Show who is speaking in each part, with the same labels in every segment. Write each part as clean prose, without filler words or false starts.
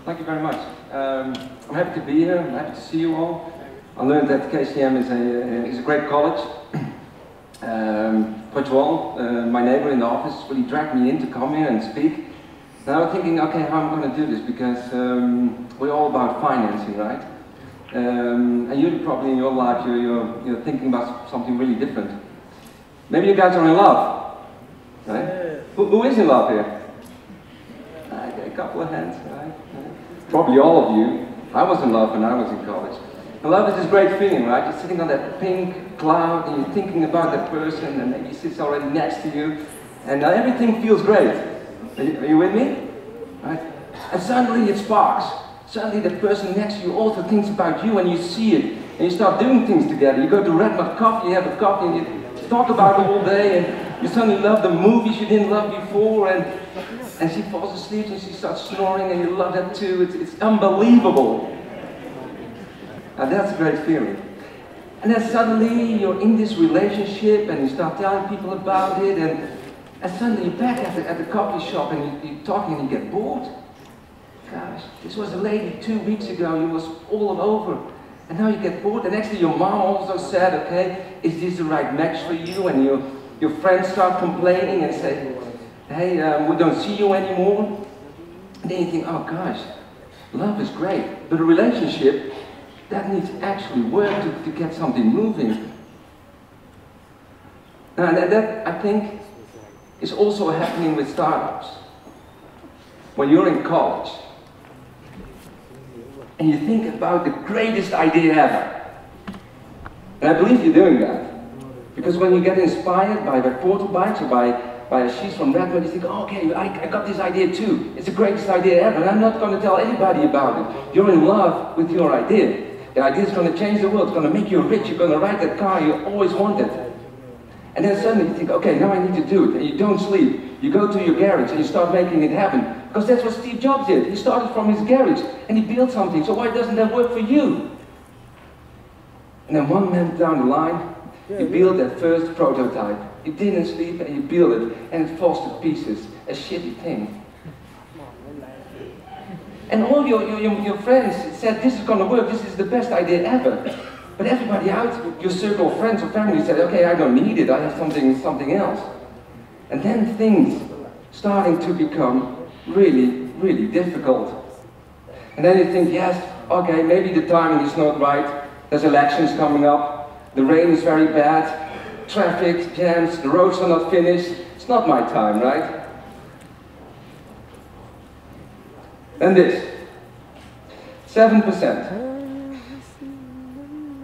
Speaker 1: Thank you very much. I'm happy to be here. I'm happy to see you all. I learned that KCM is a great college. Pujol, my neighbor in the office, really dragged me in to come here and speak. Now I'm thinking, okay, how am I going to do this? Because we're all about financing, right? And you probably in your life, you're thinking about something really different. Maybe you guys are in love, right? Who is in love here? Okay, a couple of hands, right? Probably all of you. I was in love when I was in college. And love is this great feeling, right? You're sitting on that pink cloud and you're thinking about that person and maybe he sits already next to you and everything feels great. Are you with me? Right? And suddenly it sparks. Suddenly the person next to you also thinks about you and you see it. And you start doing things together. You go to Red Mud Coffee, you have a coffee and you talk about it all day and you suddenly love the movies you didn't love before and she falls asleep and she starts snoring and you love that too. It's unbelievable. And that's a great feeling. And then suddenly you're in this relationship and you start telling people about it and suddenly you're back at the coffee shop and you're talking and you get bored. Gosh, this was a lady 2 weeks ago, you was all over. And now you get bored and actually your mom also said, okay, is this the right match for you? And your friends start complaining and say, hey, we don't see you anymore. And then you think, oh gosh, love is great, but a relationship, that needs actually work to get something moving. Now, that, I think, is also happening with startups. When you're in college, and you think about the greatest idea ever. And I believe you're doing that. Because when you get inspired by portal bikes or by she's from Redmond, you think, oh, okay, I got this idea too. It's the greatest idea ever, and I'm not going to tell anybody about it. You're in love with your idea. The idea is going to change the world, it's going to make you rich, you're going to ride that car you always wanted. And then suddenly you think, okay, now I need to do it, and you don't sleep. You go to your garage and you start making it happen. Because that's what Steve Jobs did. He started from his garage and he built something, so why doesn't that work for you? And then one month down the line, you build that first prototype. You didn't sleep and you build it, and it falls to pieces. A shitty thing. And all your friends said, this is going to work, this is the best idea ever. But everybody out, your circle of friends or family said, okay, I don't need it, I have something else. And then things starting to become really, really difficult. And then you think, yes, okay, maybe the timing is not right, there's elections coming up, the rain is very bad, traffic jams, the roads are not finished, it's not my time, right? And this, 7%.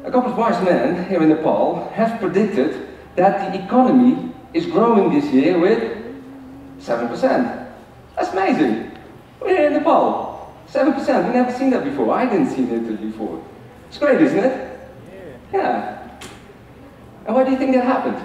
Speaker 1: A couple of wise men here in Nepal have predicted that the economy is growing this year with 7%. That's amazing. We're here in Nepal, 7%. We've never seen that before. I didn't see it before. It's great, isn't it? Yeah. And why do you think that happened?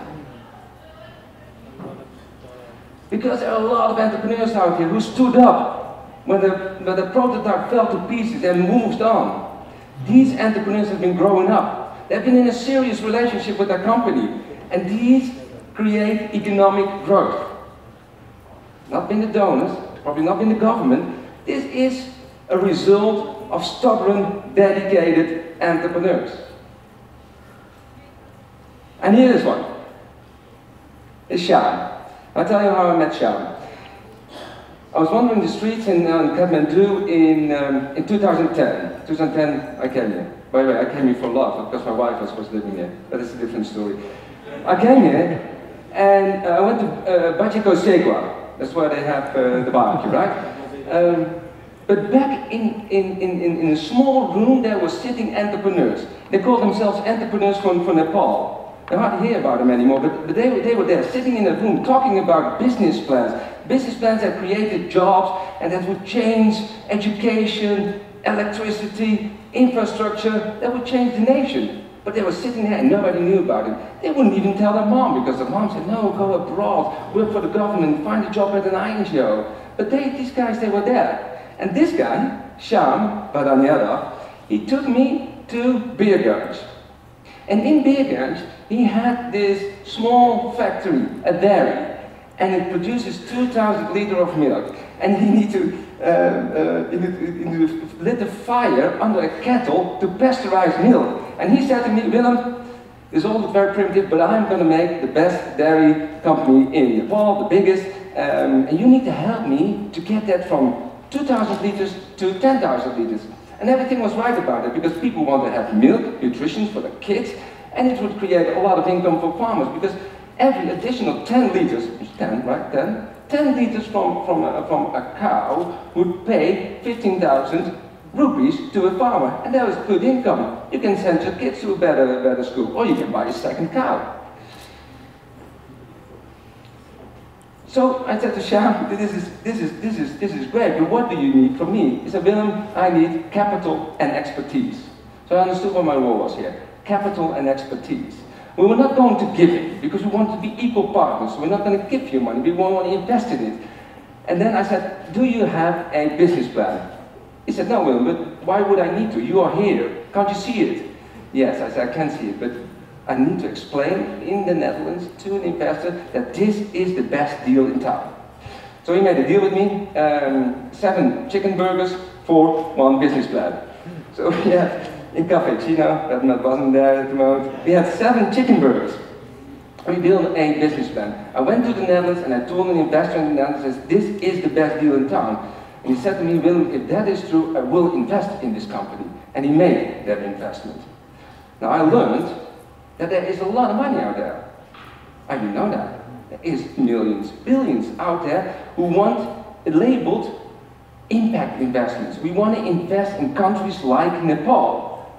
Speaker 1: Because there are a lot of entrepreneurs out here who stood up when the prototype fell to pieces and moved on. These entrepreneurs have been growing up. They've been in a serious relationship with their company. And these create economic growth. Not been the donors, probably not been the government. This is a result of stubborn, dedicated entrepreneurs. And here is one. It's Shyam. I'll tell you how I met Shyam. I was wandering the streets in Kathmandu in 2010. 2010, I came here. By the way, I came here for love, because my wife was living here. But it's a different story. I came here, and I went to Bajiko Segwa. That's where they have the barbecue, right? But back in a small room, there were sitting entrepreneurs. They called themselves entrepreneurs from Nepal. I hardly hear about them anymore, but they were there, sitting in a room, talking about business plans. Business plans that created jobs, and that would change education, electricity, infrastructure, that would change the nation. But they were sitting there and nobody knew about it. They wouldn't even tell their mom, because their mom said, no, go abroad, work for the government, find a job at an NGO. But these guys, they were there. And this guy, Shyam Badanyada, he took me to Beer Garage. And in Beer Garage, he had this small factory, a dairy. and it produces 2,000 liters of milk. And you need to lit a fire under a kettle to pasteurize milk. And he said to me, Willem, it's all very primitive, but I'm going to make the best dairy company in Nepal, the biggest, and you need to help me to get that from 2,000 liters to 10,000 liters. And everything was right about it, because people want to have milk, nutrition for the kids, and it would create a lot of income for farmers, because every additional 10 liters, 10, right, 10 liters from a cow would pay 15,000 rupees to a farmer, and that was good income. You can send your kids to a better school, or you can buy a second cow. So I said to Shyam, this is great, but what do you need from me? He said, Willem, I need capital and expertise. So I understood what my role was here. Capital and expertise. We were not going to give it, because we want to be equal partners. We're not going to give you money, we want to invest in it. And then I said, do you have a business plan? He said, no, Willem, but why would I need to? You are here, can't you see it? Yes, I said, I can see it, but I need to explain in the Netherlands to an investor that this is the best deal in town. So he made a deal with me, 7 chicken burgers for 1 business plan. So we had, in Café Chino, that wasn't there at the moment, we had 7 chicken burgers. We built a business plan. I went to the Netherlands and I told an investor in the Netherlands, this is the best deal in town. And he said to me, Willem, if that is true, I will invest in this company. And he made that investment. Now I learned that there is a lot of money out there. I didn't know that. There is millions, billions out there who want labeled impact investments. We want to invest in countries like Nepal.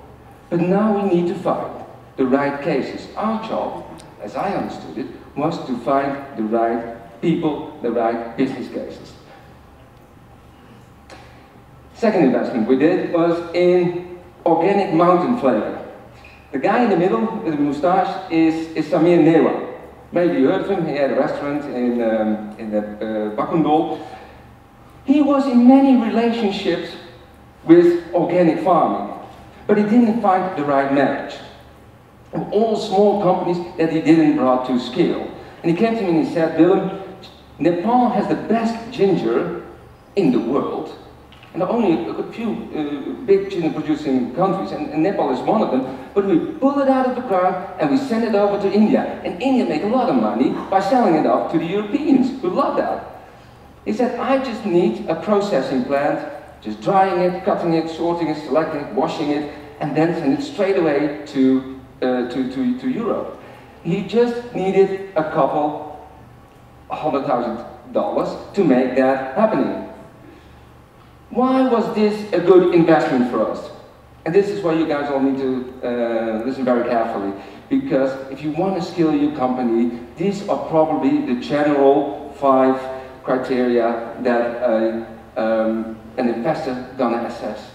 Speaker 1: But now we need to find the right cases. Our job, as I understood it, was to find the right people, the right business cases. Second investment we did was in organic mountain flavor. The guy in the middle with the moustache is Samir Newa. Maybe you heard of him. He had a restaurant in Bakundol. He was in many relationships with organic farming, but he didn't find the right marriage. And all small companies that he didn't brought to scale. And he came to me and he said, Willem, Nepal has the best ginger in the world. And there are only a few big ginger producing countries, and Nepal is one of them, but we pull it out of the ground and we send it over to India. And India make a lot of money by selling it off to the Europeans, who love that. He said, I just need a processing plant, just drying it, cutting it, sorting it, selecting it, washing it, and then send it straight away to Europe. He just needed a couple $100,000 to make that happening. Why was this a good investment for us? And this is why you guys all need to listen very carefully. Because if you want to scale your company, these are probably the general 5 criteria that an investor gonna assess.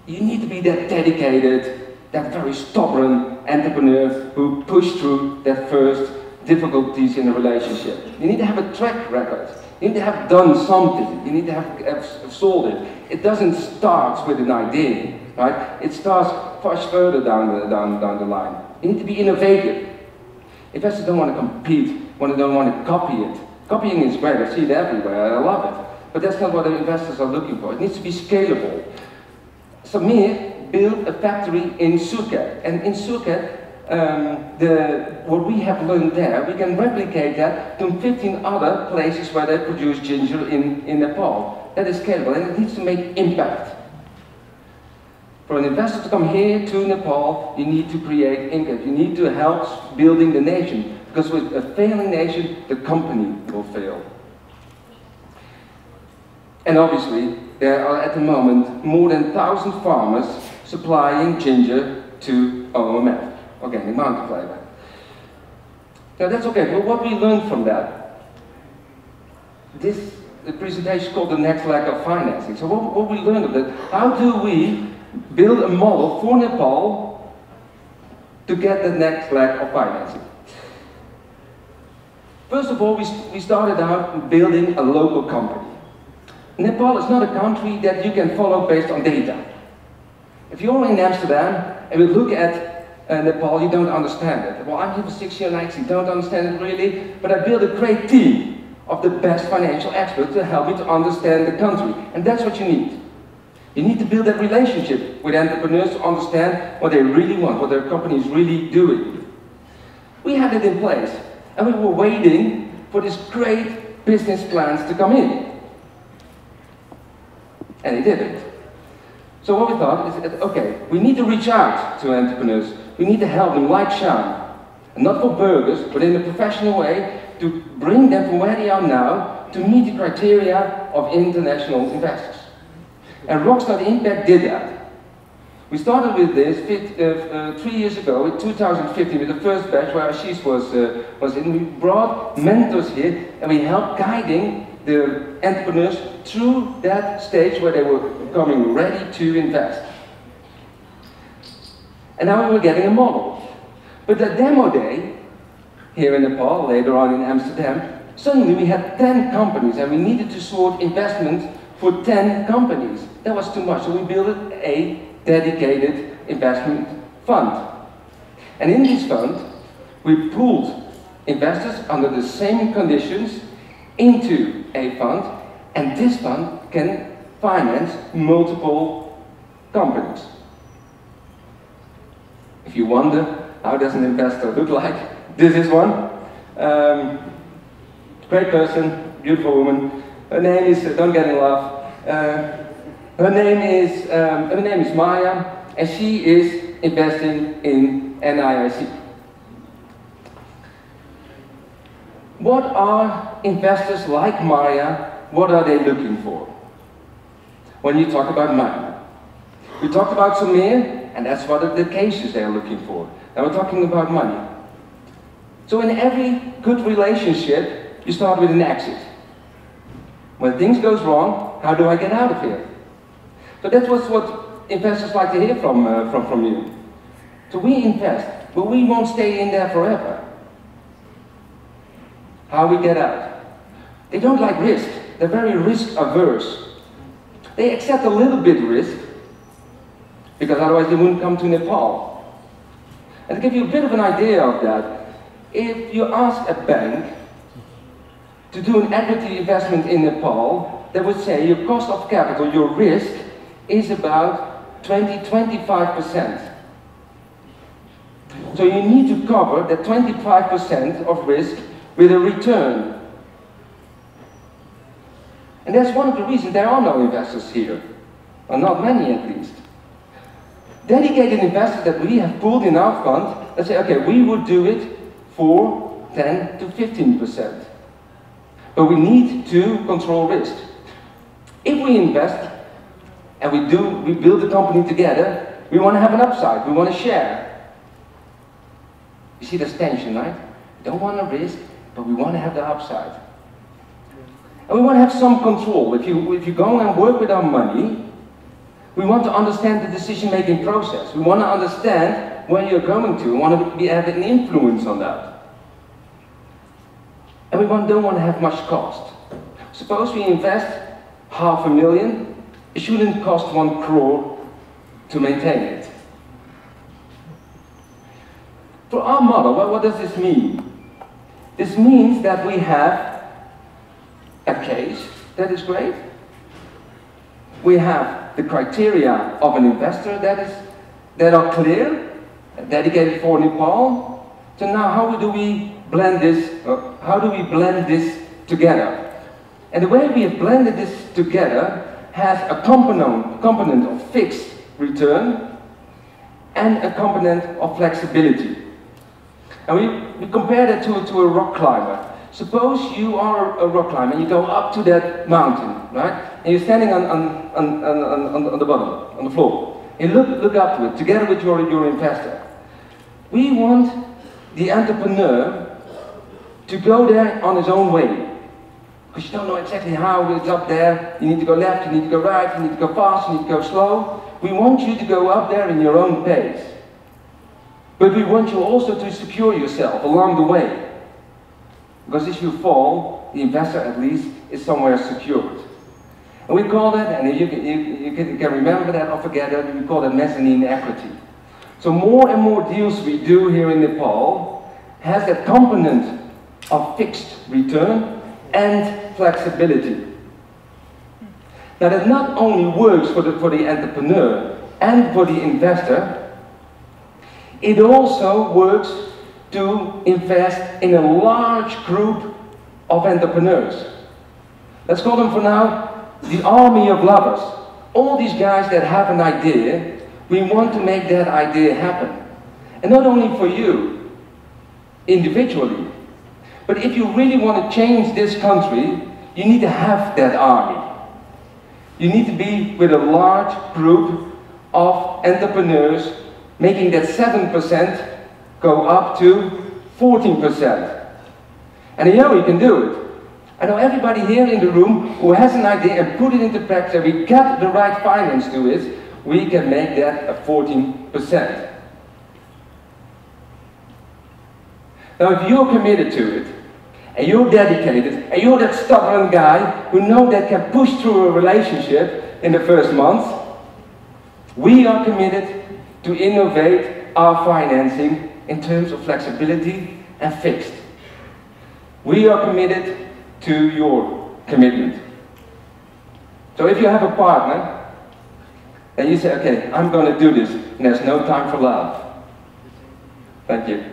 Speaker 1: You need to be that dedicated, that very stubborn entrepreneur who pushed through that first difficulties in a relationship. You need to have a track record. You need to have done something. You need to have sold it. It doesn't start with an idea, right? It starts much further down the line. You need to be innovative. Investors don't want to compete, don't want to copy it. Copying is great. I see it everywhere. I love it. But that's not what the investors are looking for. It needs to be scalable. Samir built a factory in Surkhet, and in Surkhet, what we have learned there, we can replicate that to 15 other places where they produce ginger in Nepal. That is scalable, and it needs to make impact. For an investor to come here to Nepal, you need to create impact. You need to help building the nation, because with a failing nation, the company will fail. And obviously, there are at the moment more than 1,000 farmers supplying ginger to OMF. Organic mountain flavor. Now that's okay, but what we learned from that, the presentation is called the next leg of financing. So what we learned of that, how do we build a model for Nepal to get the next leg of financing? First of all, we started out building a local company. Nepal is not a country that you can follow based on data. If you're in Amsterdam and we look at Nepal, you don't understand it. Well, I'm here for 6 years and I actually don't understand it really, but I built a great team of the best financial experts to help me to understand the country. And that's what you need. You need to build that relationship with entrepreneurs to understand what they really want, what their company is really doing. We had it in place, and we were waiting for these great business plans to come in. And they didn't. So what we thought is, okay, we need to reach out to entrepreneurs. We need to help them like shine. And not for burgers, but in a professional way, to bring them from where they are now to meet the criteria of international investors. And Rockstar Impact did that. We started with this 3 years ago, in 2015, with the first batch where Ashish was in. We brought mentors here and we helped guiding the entrepreneurs through that stage where they were becoming ready to invest. And now we were getting a model. But that demo day, here in Nepal, later on in Amsterdam, suddenly we had 10 companies and we needed to sort investment for 10 companies. That was too much, so we built a dedicated investment fund. And in this fund, we pooled investors under the same conditions into a fund, and this fund can finance multiple companies. If you wonder, how does an investor look like? This is one. Great person, beautiful woman. Her name is, don't get in love, her name is Maya, and she is investing in NIIC. What are investors like Maya, what are they looking for when you talk about money? We talked about Samir, and that's what the cases they are looking for. Now we're talking about money. So in every good relationship, you start with an exit. When things goes wrong, how do I get out of here? So that's what investors like to hear from you. So we invest, but we won't stay in there forever. How we get out? They don't like risk. They're very risk averse. They accept a little bit risk, because otherwise they wouldn't come to Nepal. And to give you a bit of an idea of that, if you ask a bank to do an equity investment in Nepal, they would say your cost of capital, your risk, is about 20–25%. So you need to cover that 25% of risk with a return. And that's one of the reasons there are no investors here, or not many at least. Dedicated investors that we have pooled in our fund, let's say, okay, we would do it for 10–15%. But we need to control risk. If we invest, and we build a company together, we want to have an upside, we want to share. You see there's tension, right? We don't want to risk, but we want to have the upside. And we want to have some control. If you go and work with our money, we want to understand the decision-making process. We want to understand where you're going to. We want to have an influence on that. And we don't want to have much cost. Suppose we invest $500,000, it shouldn't cost 1 crore to maintain it. For our model, what does this mean? This means that we have a case that is great. We have the criteria of an investor that are clear, dedicated for Nepal. So now how do we blend this? How do we blend this together? And the way we have blended this together has a component of fixed return and a component of flexibility. And we compare that to a rock climber. Suppose you are a rock climber and you go up to that mountain, right? And you're standing on the bottom, on the floor. And look up to it, together with your investor. We want the entrepreneur to go there on his own way. Because you don't know exactly how it's up there. You need to go left, you need to go right, you need to go fast, you need to go slow. We want you to go up there in your own pace. But we want you also to secure yourself along the way. Because if you fall, the investor at least is somewhere secured. And we call that, and you can remember that or forget it, we call that mezzanine equity. So more and more deals we do here in Nepal has that component of fixed return and flexibility. Now that not only works for the entrepreneur and for the investor, it also works to invest in a large group of entrepreneurs. Let's call them for now the army of lovers. All these guys that have an idea, we want to make that idea happen. And not only for you, individually, but if you really want to change this country, you need to have that army. You need to be with a large group of entrepreneurs making that 7% go up to 14%. And you know you can do it. I know everybody here in the room who has an idea and put it into practice, and we get the right finance to it, we can make that a 14%. Now if you're committed to it, and you're dedicated, and you're that stubborn guy who knows that can push through a relationship in the first month, we are committed to innovate our financing in terms of flexibility and fixed. We are committed to your commitment. So if you have a partner, and you say, okay, I'm going to do this, and there's no time for love. Thank you.